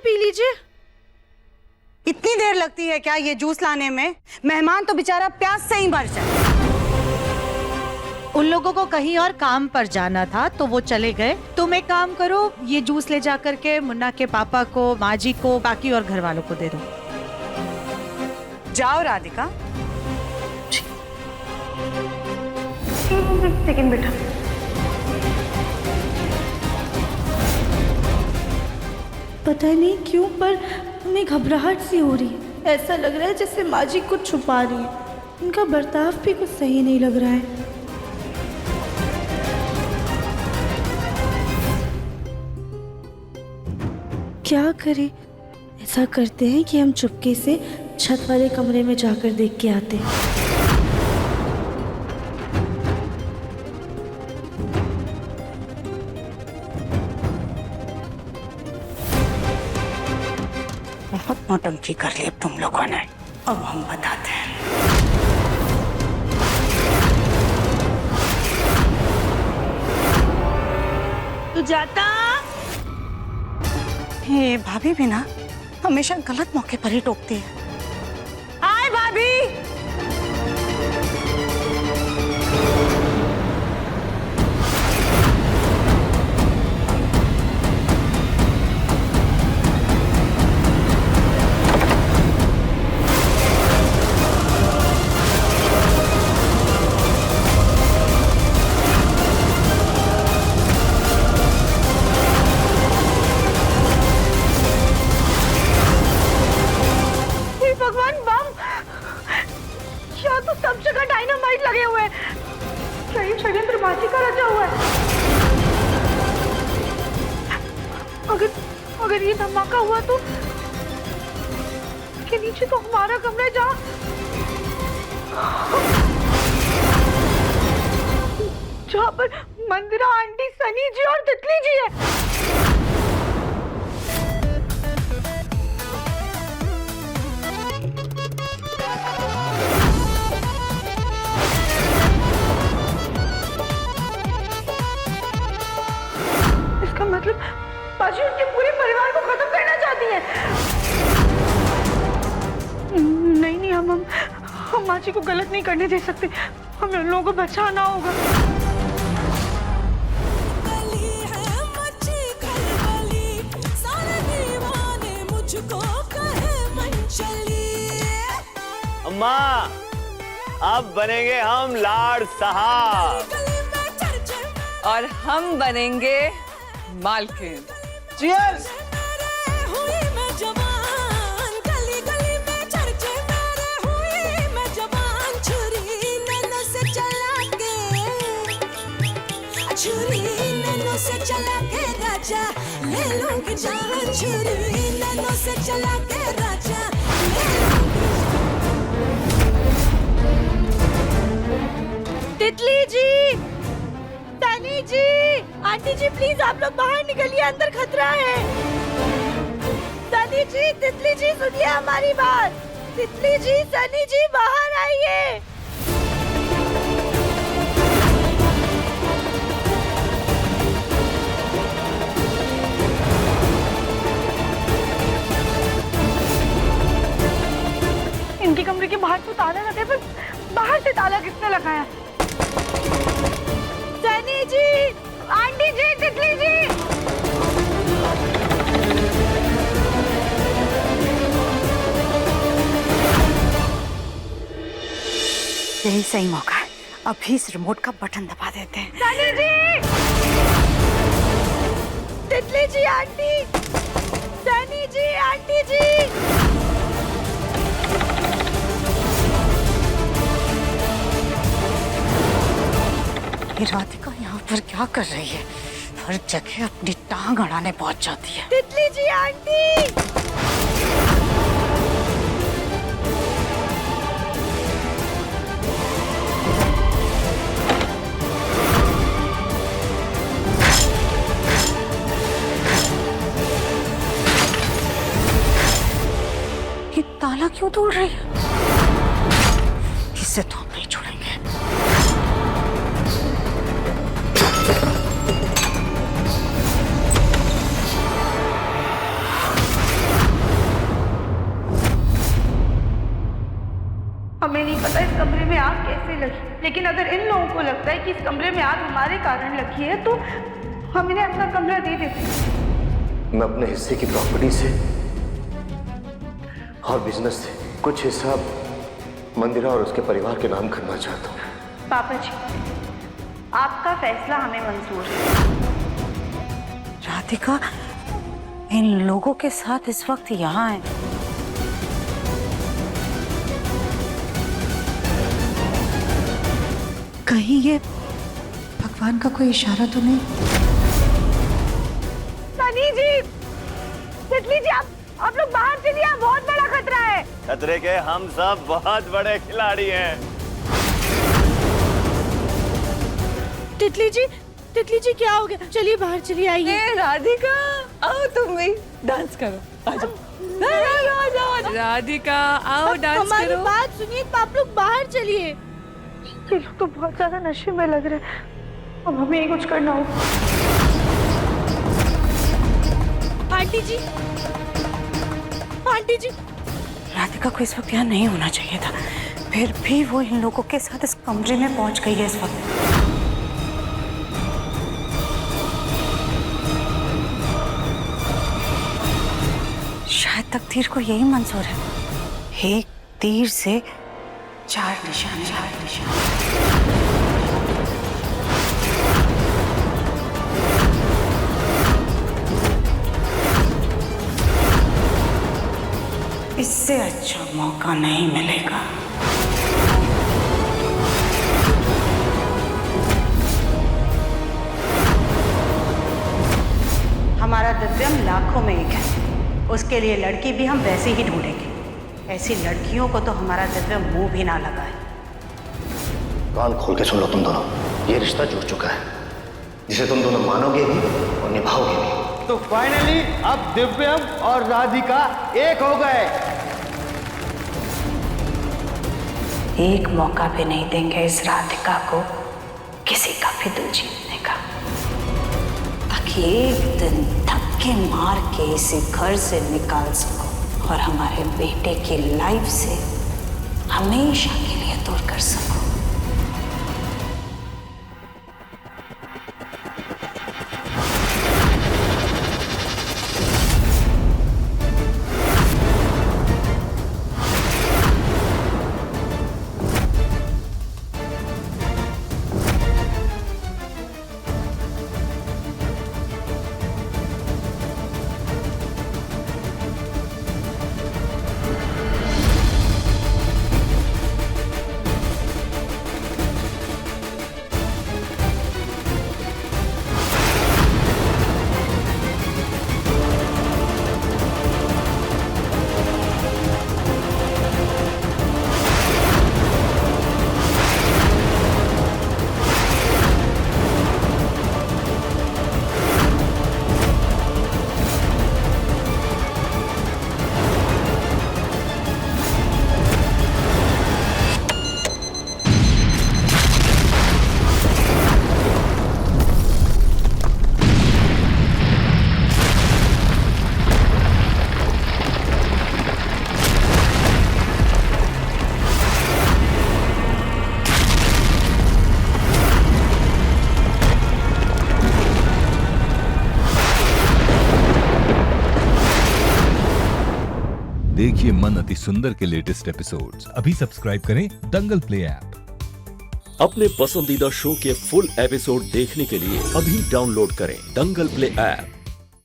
P लीजिए। इतनी देर लगती है क्या ये जूस लाने में? मेहमान तो बेचारा प्यास से ही मर जाए। उन लोगों को कहीं और काम पर जाना था तो वो चले गए। तुम एक काम करो, ये जूस ले जा करके मुन्ना के पापा को, माँ जी को, बाकी और घर वालों को दे दो। जाओ राधिका। सेकंड बेटा। पता नहीं क्यों पर हमें घबराहट सी हो रही है। ऐसा लग रहा है जैसे माँ जी कुछ छुपा रही है। उनका बर्ताव भी कुछ सही नहीं लग रहा है। क्या करें? ऐसा करते हैं कि हम चुपके से छत वाले कमरे में जाकर देख के आते हैं। बहुत नौटंकी कर ली अब तुम लोगों ने। अब हम बताते हैं। तू जाता? ये भाभी भी ना हमेशा गलत मौके पर ही टोकती है। आए भाभी। भगवान, बम! क्या तो सब जगह डायनामाइट लगे हुए हैं। क्या ये षड्यंत्र माची का रचा हुआ है? अगर ये धमाका हुआ तो इसके नीचे तो हमारा कमरा है, जहाँ पर मंदिरा आंटी, सनी जी और तितली जी है। मतलब बाजी उनके पूरे परिवार को खत्म करना चाहती है। नहीं, हम माँ जी को गलत नहीं करने दे सकते। हमें उन लोगों को बचाना होगा। अम्मा, अब बनेंगे हम लाड साहब और हम बनेंगे मालकिन। चीयर्स। छुरी नैनो से चला के राजा ले लूंगी जान। छुरी नैनो से चला के राजा ले लूंगी। तितली जी, सनी जी, आंटी जी, प्लीज आप लोग बाहर निकलिए, अंदर खतरा है। सनी जी, तितली जी, सुनिए हमारी बात। तितली जी, सनी जी, बाहर आइए। इनके कमरे के बाहर तो ताला लगा है, पर बाहर से ताला किसने लगाया? सनी जी, आंटी जी, तितली जी। यही सही मौका है। अभी इस रिमोट का बटन दबा देते हैं। सनी जी, तितली जी, आंटी, सनी जी, आंटी जी। ये राधिका यहाँ पर क्या कर रही है? हर जगह अपनी टांग अड़ाने पहुंच जाती है। तितली जी, आंटी। ये ताला क्यों तोड़ रही है? इससे तो हम नहीं छोड़ेंगे। लोगों को लगता है कि इस कमरे में आग हमारे कारण लगी है तो हम इन्हें अपना कमरा दे देते हैं। मैं अपने हिस्से की प्रॉपर्टी से और बिजनेस से कुछ हिस्सा मंदिरा और उसके परिवार के नाम करना चाहता हूँ। पापा जी, आपका फैसला हमें मंजूर है। राधिका इन लोगों के साथ इस वक्त यहाँ है। कहीं ये भगवान का कोई इशारा तो नहीं? सनी जी, तितली जी, आप लोग बाहर चलिए, बहुत बड़ा खतरा है। खतरे के हम सब बहुत बड़े खिलाड़ी हैं। तितली जी क्या हो गया? चलिए बाहर चलिए, आइए। ए राधिका, आओ तुम भी डांस करो। आ जाओ। राधिका आओ डांस हमारी करो। बात सुनिए, आप लोग बाहर चलिए। ये लोग तो बहुत ज्यादा नशे में लग रहे हैं, अब हमें ही कुछ करना होगा। आंटी जी, राधिका को इस वक्त यहाँ नहीं होना चाहिए था, फिर भी वो इन लोगों के साथ इस कमरे में पहुंच गई है इस वक्त। शायद तकदीर को यही मंजूर है, एक तीर से चार निशान। इससे अच्छा मौका नहीं मिलेगा। हमारा दिव्यम लाखों में एक है, उसके लिए लड़की भी हम वैसे ही ढूंढेंगे। ऐसी लड़कियों को तो हमारा दिव्यम मुंह भी ना लगाए। कान खोल के सुन लो तुम दोनों, ये रिश्ता जुड़ चुका है जिसे तुम दोनों मानोगे भी और निभाओगे भी। तो फाइनली अब दिव्यम और राधिका एक हो गए। एक मौका भी नहीं देंगे इस राधिका को किसी का भी दिल जीतने का, ताकि एक दिन धक्के मार के इसे घर से निकाल सको और हमारे बेटे की लाइफ से हमेशा के लिए दूर कर सको। देखिए मन अति सुंदर के लेटेस्ट एपिसोड्स अभी सब्सक्राइब करें दंगल प्ले ऐप। अपने पसंदीदा शो के फुल एपिसोड देखने के लिए अभी डाउनलोड करें दंगल प्ले ऐप।